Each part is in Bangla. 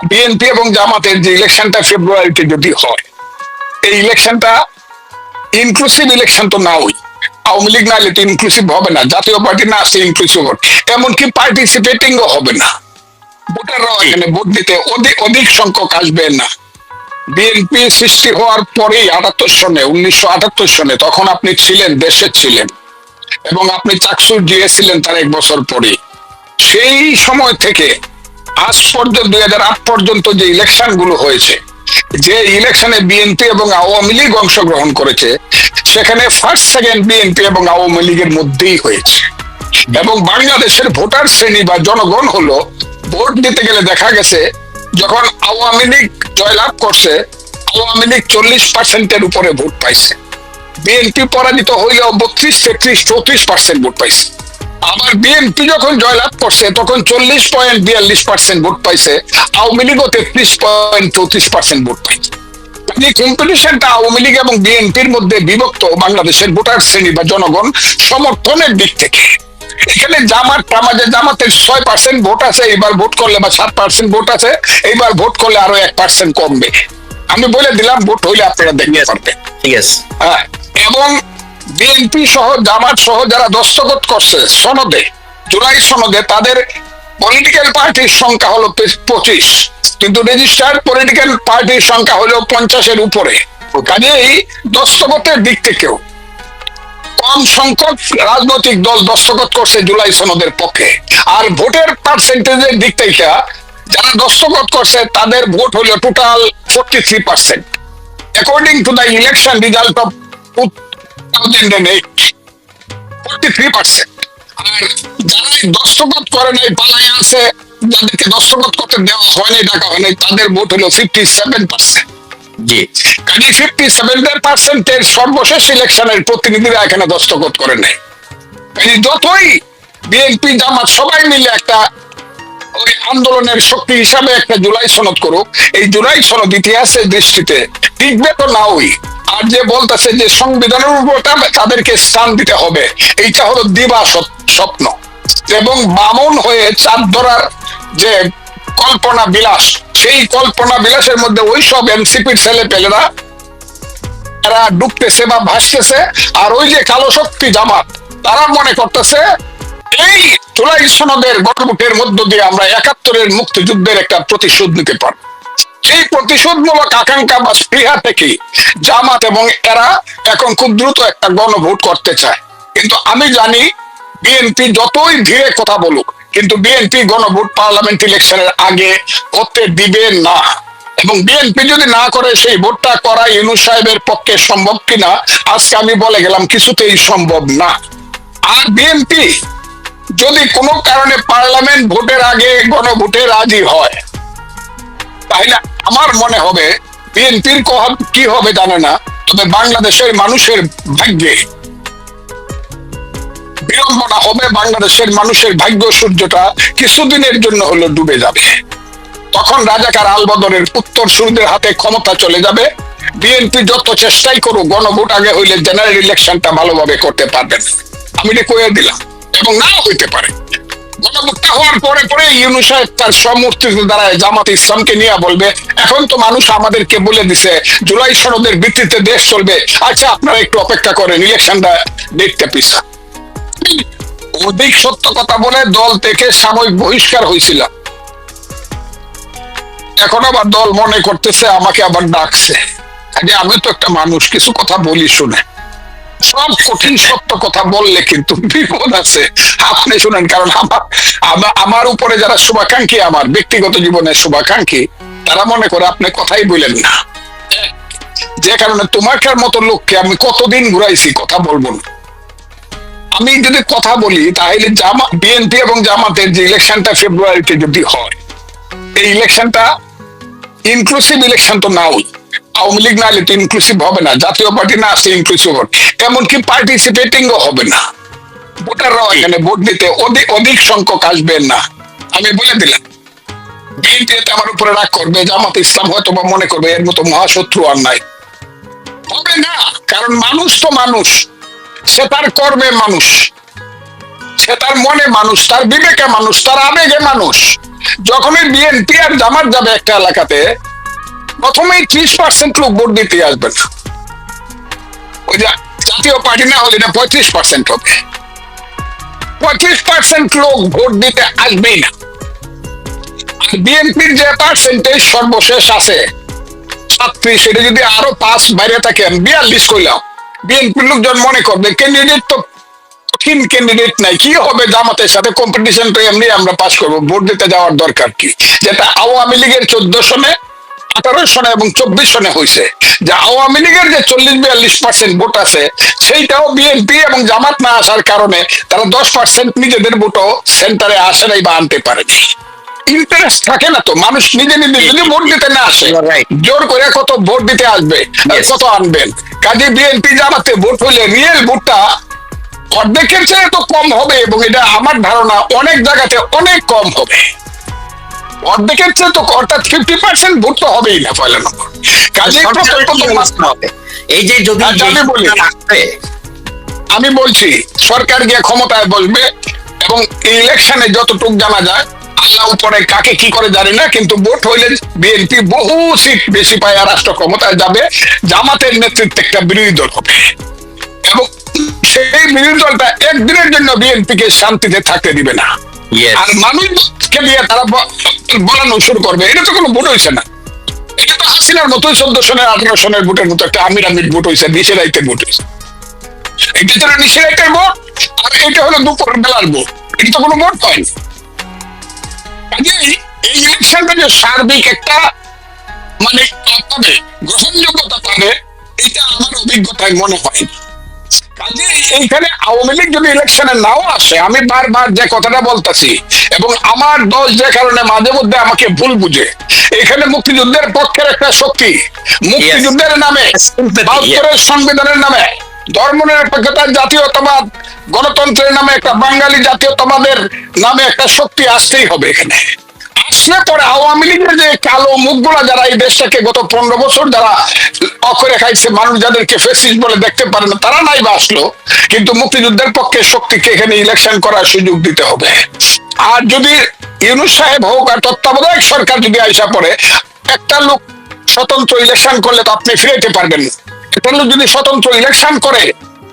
বিএনপি এবং জামাতের যে ইলেকশনটা ফেব্রুয়ারিতে যদি হয়, এই ইলেকশনটা ইনক্লুসিভ ইলেকশন তো নাওই। আওয়ামী লীগ নাহলে তো ইনক্লুসিভ হবে না, জাতীয় পার্টি না আসলে ইনক্লুসিভ হবে, এমনকি পার্টিসিপেটিংও হবে না। ভোটাররাও এখানে ভোট দিতে অধিক সংখ্যক আসবে না। বিএনপি সৃষ্টি হওয়ার পরেই 1978 সনে, তখন আপনি ছিলেন, দেশে ছিলেন, এবং আপনি চাকসুর দিয়েছিলেন তার 1 বছর পরে। সেই সময় থেকে আজ পর্যন্ত 2008 পর্যন্ত যে ইলেকশন গুলো হয়েছে, যে ইলেকশনে বিএনপি এবং আওয়ামী লীগ অংশগ্রহণ করেছে, সেখানে ফার্স্ট সেকেন্ড বিএনপি এবং আওয়ামী লীগের মধ্যেই হয়েছে। এবং বাংলাদেশের ভোটার শ্রেণী বা জনগণ হলো, ভোট দিতে গেলে দেখা গেছে যখন আওয়ামী লীগ জয়লাভ করছে, আওয়ামী লীগ 40%-এর উপরে ভোট পাইছে। বিএনপি পরাজিত হইলেও 32, 33, 34% ভোট পাইছে। আবার বিএনপি যখন জয়লাভ করছে তখন 40.42% ভোট পাইছে, আওয়ামী লীগও 33.34% ভোট পাইছে। এই কম্পিটিশনটা আওয়ামী লীগ এবং বিএনপির মধ্যে বিভক্ত বাংলাদেশের ভোটার শ্রেণী বা জনগণ সমর্থনের দিক থেকে। এখানে জামাতের 6% ভোট আছে, এবার ভোট করলে, বা 7% ভোট আছে, এইবার ভোট করলে আরো 1% কমবে। আমি বলে দিলাম, ভোট হইলে আপনারা দেখতে পারবেন। ঠিক আছে। হ্যাঁ, এবং বিএনপি সহ জামাত সহ যারা দস্তখত করছে সনদে, জুলাই সনদে, তাদের পলিটিক্যাল পার্টির সংখ্যা হলো 25, কিন্তু রেজিস্টার্ড পলিটিক্যাল পার্টির সংখ্যা হলো 50-এর উপরে। কাজেই দস্তখতের দিক থেকেও কম সংখ্যক রাজনৈতিক দল দস্তখত করছে জুলাই সনদের পক্ষে। আর ভোটের পার্সেন্টেজের দিক থেকে যারা দস্তখত করছে তাদের ভোট হলো total 43%, according to the election result of 2008, 43%। আর যারা দস্তখত করে নাই, পালায় আছে, যাদেরকে দস্তখত করতে দেওয়া হয়নি, ডাকা হয়নি, তাদের ভোট হলো 57%। জি, কাজে 57% সর্বশেষ ইলেকশনের প্রতিনিধিরা এখানে দস্তখত করে নেই। যতই বিএনপি জামাত সবাই মিলে একটা ওই আন্দোলনের শক্তি হিসাবে একটা জুলাই সনদ করুক, এই জুলাই সনদ ইতিহাসের দৃষ্টিতে টিকবে তো নাওই। আর যে বলতেছে যে সংবিধানের উপর তাদেরকে স্থান দিতে হবে, এইটা হলো দিবা স্বপ্ন। এবং বামন হয়ে চাঁদ ধরার যে কল্পনা বিলাস, সেই কল্পনা বিলাসের মধ্যে ওই সব এনসিপির ছেলে পেলেরা এরা ডুবতেছে বা ভাসতেছে। আর ওই যে কালো শক্তি জামাত, তারা মনে করতেছে এই জুলাই সনদের গণভোটের মধ্য দিয়ে আমরা 71-এর মুক্তিযুদ্ধের একটা প্রতিশোধ নিতে পারব। সেই প্রতিশোধমূলক আকাঙ্ক্ষা বা স্পৃহা থেকে জামাত এবং এরা এখন খুব দ্রুত একটা গণভোট করতে চায়। কিন্তু আমি জানি বিএনপি যতই ধীরে কথা বলুক, কিন্তু বিএনপি গণভোট পার্লামেন্ট ইলেকশনের আগে করতে দিবে না। এবং বিএনপি যদি না করে, সেই ভোটটা করা ইউনূস সাহেবের পক্ষে সম্ভব কিনা আজকে আমি বলে গেলাম, কিছুতেই সম্ভব না। আর বিএনপি যদি কোনো কারণে পার্লামেন্ট ভোটের আগে গণভোটে রাজি হয়, তাহলে আমার মনে হবে বিএনপির কি হবে জানে না, তবে বাংলাদেশের মানুষের ভাগ্যে বিড়ম্বনা হবে। বাংলাদেশের মানুষের ভাগ্য সূর্যটা কিছুদিনের জন্য হলো ডুবে যাবে। তখন রাজাকার আলবদরের উত্তরসূরিদের হাতে ক্ষমতা চলে যাবে। বিএনপি যত চেষ্টাই করুক, গণভোট আগে হইলে জেনারেল ইলেকশনটা ভালোভাবে করতে পারবেন, আমি এটা কয়ে দিলাম। এবং নাও হইতে পারে, গণভোটটা হওয়ার পরে পরে ইউনূস সাহেব তার সমর্থিত দ্বারা জামাত ইসলামকে নিয়ে বলবে, এখন তো মানুষ আমাদেরকে বলে দিছে জুলাই সনদের ভিত্তিতে দেশ চলবে, আচ্ছা আপনারা একটু অপেক্ষা করেন, ইলেকশনটা দেখতে পিছা। অধিক সত্য কথা বলে দল থেকে সাময়িক বহিষ্কার হয়েছিল, এখন আবার দল মনে করতেছে আমাকে আবার ডাকছে। আমি তো একটা মানুষ, কিছু কথা বলি শুনে, সব কঠিন সত্য কথা বললে কিন্তু বিপদ আছে। আপনি শুনেন, কারণ আমার উপরে যারা শুভাকাঙ্ক্ষী, আমার ব্যক্তিগত জীবনের শুভাকাঙ্ক্ষী, তারা মনে করে আপনি কথাই বলেন না। যে কারণে তোমার মতো লোককে আমি কতদিন ঘুরাইছি, কথা বলবো না। আমি যদি কথা বলি, তাহলে বিএনপি এবং জামাতের যে ইলেকশনটা ফেব্রুয়ারিতে যদি হয়, এই ইলেকশনটা ইনক্লুসিভ ইলেকশন তো নাওই। আওয়ামী লীগ নাহলে তো ইনক্লুসিভ হবে না, জাতীয় পার্টি না আসলে ইনক্লুসিভ হবে, এমনকি পার্টিসিপেটিংও হবে না। ভোটাররাও এখানে ভোট দিতে অধিক সংখ্যক আসবেন না। আমি বলে দিলাম, বিএনপি আমার উপরে রাগ করবে, জামাত ইসলাম হয়তো বা মনে করবে এর মতো মহাশত্রু আর নাই, হবে না। কারণ মানুষ তো মানুষ, সে তার কর্মে মানুষ, সে তার মনে মানুষ, তার বিবেকে মানুষ, তার আবেগে মানুষ। যখনই বিএনপি আর জামাত যাবে একটা এলাকাতে, প্রথমেই 30% লোক ভোট দিতে আসবে না। ওই যে জাতীয় পার্টি না হলে এটা 35% হবে। 35% লোক ভোট দিতে আসবেই না। আর বিএনপির যে পার্সেন্টেজ সর্বশেষ আছে 36, সেটা যদি আরো 5 বাইরে থাকে 42 কইলাম, বিএনপির লোকজন মনে করবে ক্যান্ডিডেট তো কঠিন ক্যান্ডিডেট নাই, কি হবে জামাতের সাথে কম্পিটিশন তো এমনি আমরা পাস করবো, ভোট দিতে যাওয়ার দরকার কি? যেটা আওয়ামী লীগের 14 সনে, 18 সনে এবং 24 সনে হয়েছে, যে আওয়ামী লীগের যে 40-42% ভোট আছে সেইটাও বিএনপি এবং জামাত না আসার কারণে তারা 10% নিজেদের ভোটও সেন্টারে আসে নাই বা আনতে পারেনি। ইন্টারেস্ট থাকে না তো, মানুষ নিজে নিজে যদি ভোট দিতে না আসে, জোর করে কত ভোট দিতে আসবে, কত আনবেন? কাজে বিএনপি জামাতে ভোট হইলে রিয়েল ভোটটা অর্ধেকের চেয়ে তো কম হবে, এবং এটা আমার ধারণা অনেক জায়গাতে অনেক কম হবে। অর্ধেকের চেয়ে তো, অর্থাৎ 50% ভোট তো হবেই না পয়লা নম্বর। কাজে এই যে যদি আমি বলছি সরকার গিয়ে ক্ষমতায় বসবে, এবং ইলেকশনে যতটুক জানা যায়, আল্লাহ উপরে কাকে কি করে জানি না, কিন্তু ভোট হইলে বিএনপি বহু সিট বেশি পায় আর রাষ্ট্র ক্ষমতায় যাবে। জামাতের নেতৃত্বে একটা বিরোধী দল হবে, এবং সেই বিরোধী দলটা একদিনের জন্য বিএনপি কে শান্তিতে থাকতে দিবে না। আর মানুষকে দিয়ে তারা বলানো শুরু করবে, এটা তো কোনো ভোট হয়েছে না, এটা তো হাসিনার মতোই 14 সনের 18 সনের ভোটের মতো একটা আমির ভোট হয়েছে, নিশিরাইতের ভোট হয়েছে। এটা ছিল নিশিরাইতের ভোট, আর এটা হলো দুপুর বেলার ভোট, এটা তো কোনো ভোট হয়নি। কাজেই এই ইলেকশনটা যে সার্বিক একটা মানে পাবে, গ্রহণযোগ্যতা পাবে, এটা আমার অভিজ্ঞতায় মনে হয়। কাজে এইখানে আওয়ামী লীগ যদি ইলেকশনে নাও আসে, আমি বারবার যে কথাটা বলতেছি, এবং আমার দল যে কারণে মাঝে মধ্যে আমাকে ভুল বুঝে, এখানে মুক্তিযুদ্ধের পক্ষের একটা শক্তি, মুক্তিযুদ্ধের নামে, 72 সংবিধানের নামে, ধর্মনিরপেক্ষতা, জাতীয়তাবাদ, গণতন্ত্রের নামে একটা বাঙালি জাতীয়তাবাদের নামে একটা শক্তি আসতেই হবে। এখানে আসলে পরে আওয়ামী লীগের যে কালো মুখগুলা, যারা এই দেশটাকে গত 15 বছর যারা অক্ষরে খাইছে, মানুষ যাদেরকে ফেসিস্ট বলে দেখতে পারে না, তারা নাই বা আসলো, কিন্তু মুক্তিযুদ্ধের পক্ষে শক্তিকে এখানে ইলেকশন করার সুযোগ দিতে হবে। আর যদি ইউনূস সাহেব হোক আর তত্ত্বাবধায়ক সরকার যদি আইসা পড়ে, একটা লোক স্বতন্ত্র ইলেকশন করলে তো আপনি ফিরাইতে পারবেন না। একটা লোক যদি স্বতন্ত্র ইলেকশন করে,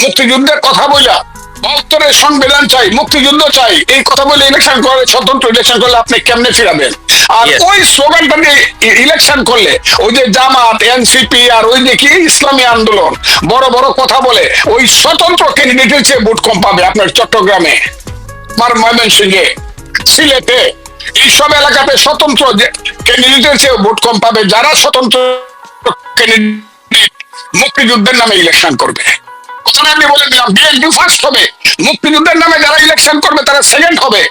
মুক্তিযুদ্ধের কথা বইলা 72 সংবিধান চাই, মুক্তিযুদ্ধ চাই, এই কথা বলে ইলেকশন করে, স্বতন্ত্র ইলেকশন করলে আপনি কেমনে ফিরাবেন? আর ওই স্লোগানটা দিয়ে ইলেকশন করলে, ওই যে জামাত, এনসিপি আর ওই যে কি ইসলামী আন্দোলন বড় বড় কথা বলে, ওই স্বতন্ত্র ক্যান্ডিডেটের চেয়ে ভোট কম পাবে আপনার চট্টগ্রামে, আমার ময়মনসিংহে, সিলেটে, এইসব এলাকাতে স্বতন্ত্র ক্যান্ডিডেটের চেয়ে ভোট কম পাবে যারা স্বতন্ত্র ক্যান্ডিডেট মুক্তিযুদ্ধের নামে ইলেকশন করবে। কথাটা আমি বলে দিলাম, বিএনপি ফার্স্ট হবে, মুক্তিযুদ্ধের নামে যারা ইলেকশন করবে তারা সেকেন্ড হবে,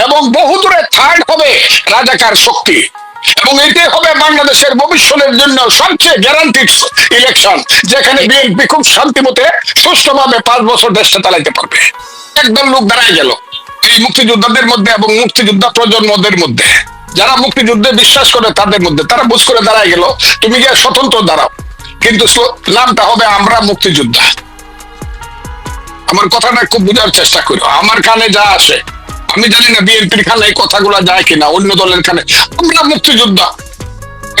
এবং বহুদূরে থার্ড হবে রাজাকার শক্তি। এবং এটাই হবে বাংলাদেশের ভবিষ্যতের জন্য সবচেয়ে গ্যারান্টিড ইলেকশন, যেখানে বিএনপি খুব শান্তিমতে সুষ্ঠুভাবে 5 বছর দেশটা চালাইতে পারবে। একদল লোক দাঁড়ায় গেল এই মুক্তিযোদ্ধাদের মধ্যে এবং মুক্তিযোদ্ধা প্রজন্মদের মধ্যে, যারা মুক্তিযুদ্ধে বিশ্বাস করে তাদের মধ্যে, তারা বুঝ করে দাঁড়ায় গেল, তুমি গিয়ে স্বতন্ত্র দাঁড়াও, কিন্তু নামটা হবে আমরা মুক্তিযোদ্ধা। আমার কথাটা খুব বোঝার চেষ্টা করো, আমার কানে যা আসে, আমি জানি না বিএনপির কানে এই কথাগুলো যায় কিনা, অন্য দলের কানে। আমরা মুক্তিযোদ্ধা,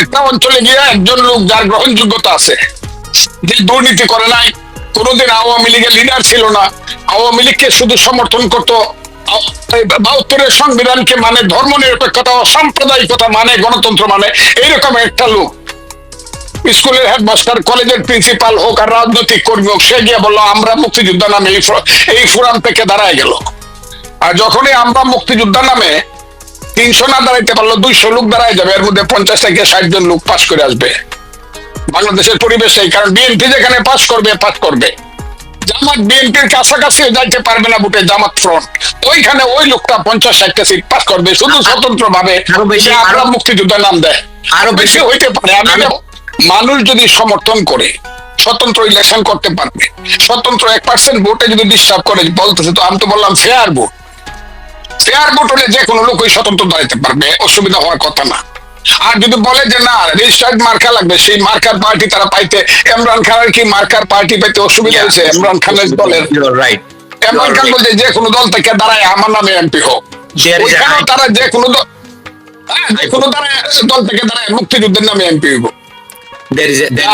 একটা অঞ্চলে গিয়ে একজন লোক যার গ্রহণযোগ্যতা আছে, যে দুর্নীতি করে নাই, কোনোদিন আওয়ামী লীগের লিডার ছিল না, আওয়ামী লীগকে শুধু সমর্থন করতো, 72 সংবিধানকে মানে, ধর্মনিরপেক্ষতা, অসাম্প্রদায়িকতা মানে, গণতন্ত্র মানে, এইরকম একটা লোক স্কুলের হেডমাস্টার, কলেজের প্রিন্সিপাল হোক আর রাজনৈতিক কর্মী হোক, সে গিয়ে বললো আমরা মুক্তিযোদ্ধা নামে এই ফোরাম থেকে দাঁড়ায় গেল। আর যখনই আমরা মুক্তিযোদ্ধা নামে 300 না দাঁড়াইতে পারলো, 200 লোক দাঁড়ায় যাবে, এর মধ্যে 50 থেকে 60 জন লোক পাস করে আসবে। বাংলাদেশের পরিবেশ এই, কারণ বিএনপি যেখানে পাস করবে, জামাত বিএনপির কাছাকাছি যাইতে পারবে না ভোটে, জামাত ফ্রন্ট ওইখানে ওই লোকটা 50-60টা সিট পাস করবে, শুধু স্বতন্ত্র ভাবে আমরা মুক্তিযোদ্ধা নাম দেয়, আরো বেশি হইতে পারে। মানুষ যদি সমর্থন করে স্বতন্ত্র ইলেকশন করতে পারবে, স্বতন্ত্র 1% ভোটে যদি ডিস্টার্ব করে, বলতেছে তো, আমি তো বললাম ফেয়ার ভোট, ফেয়ার ভোট হলে যে কোনো লোক ওই স্বতন্ত্র দাঁড়াইতে পারবে, অসুবিধা হওয়ার কথা না। আর যদি বলে যে না রেজিস্টার্ড মার্কা লাগবে, সেই মার্কার পার্টি তারা পাইতে, ইমরান খানের কি মার্কার পার্টি পাইতে অসুবিধা হয়েছে? ইমরান খানের দলের ইমরান খান বলছে যে কোনো দল থেকে দাঁড়ায় আমার নামে এমপি হোক, ওইখানেও তারা যে কোনো দল, হ্যাঁ, যে কোনো দল থেকে তারা মুক্তিযুদ্ধের নামে এমপি হইব।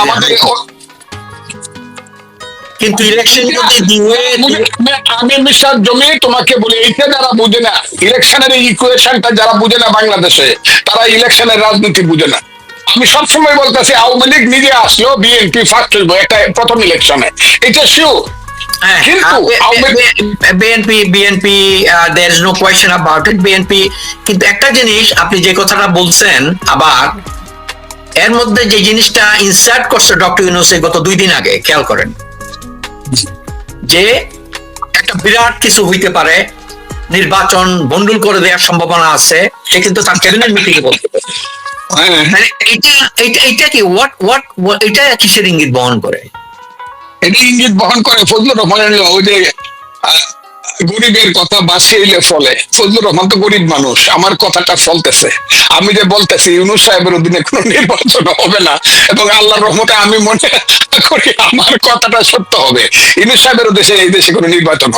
আমাদের কিন্তু ইলেকশন যদি আমি মিস্টার জমি তোমাকে বলি, এইটা যারা বুঝে না, ইলেকশনের এই ইকুয়েশনটা যারা বুঝে না বাংলাদেশে, তারা ইলেকশনের রাজনীতি বুঝে না। আমি সবসময় বলতেছি আওয়ামী লীগ নিজে আসলো, বিএনপি ফার্স্ট হইব এটা প্রথম ইলেকশনে, এটা শিওর। কিন্তু BNP BNP there is no question about it, BNP. কিন্তু একটা জিনিস আপনি যে কথাটা বলছেন, আবার এর মধ্যে যে জিনিসটা ইনসার্ট করছে ডক্টর ইউনূস গত 2 দিন আগে, খেয়াল করেন যে একটা বিরাট কিছু হইতে পারে, নির্বাচন বন্ডুল করে দেওয়ার সম্ভাবনা আছে, সে কিন্তু তার ক্যাবিনেট মিটিং এ বলতে পারে। মানে এটা কি এটা কিসের ইঙ্গিত বহন করে? এটা ইঙ্গিত বহন করে ফজলুর রহমানের, ওই যে গরিবের কথা বাঁচিয়ে ফলে। ফজলুর রহমান তো গরিব মানুষ, আমার কথাটা ফলতেছে। আমি যে বলতেছি ইউনূস সাহেবের অধীনে কোনো নির্বাচন হবে না, এবং আল্লাহর রহমতে আমি মনে করি আমার কথাটা সত্য হবে, ইউনূস সাহেবের দেশে এই দেশে কোনো নির্বাচন হবে।